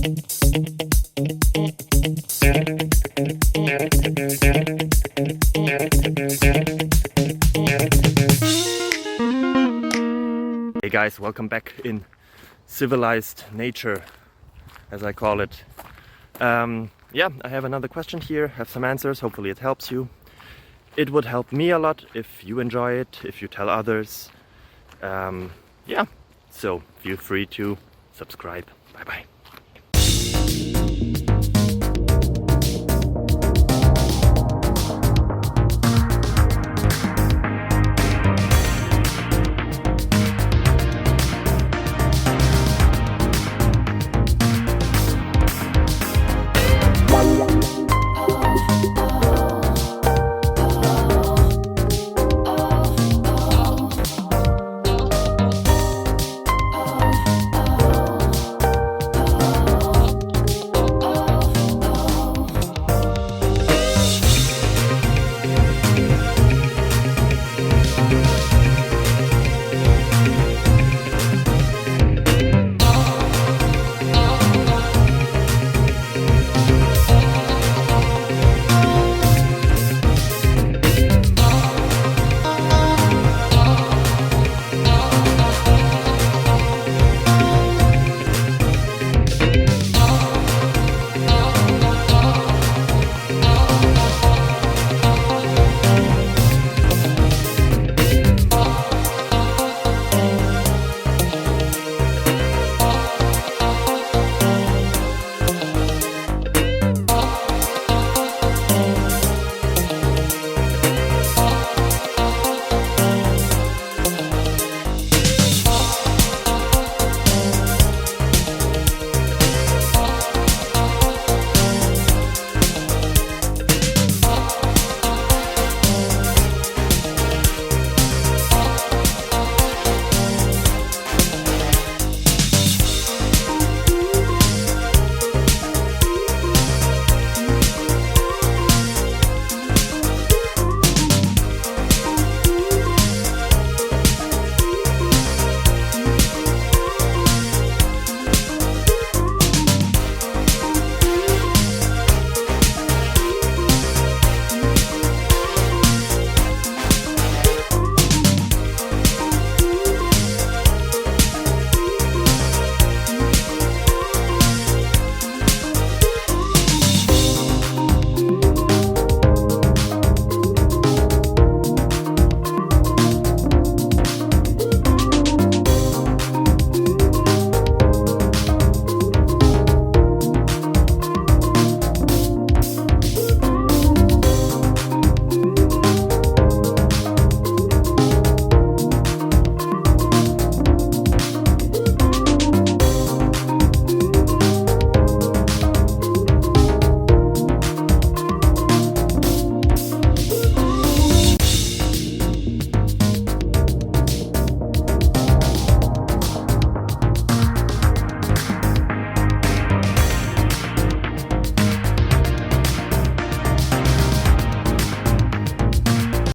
Hey guys, welcome back in civilized nature, as I call it. Yeah, I have another question here, have some answers, hopefully it helps you. It would help me a lot if you enjoy it, if you tell others. Yeah, so feel free to subscribe. Bye bye.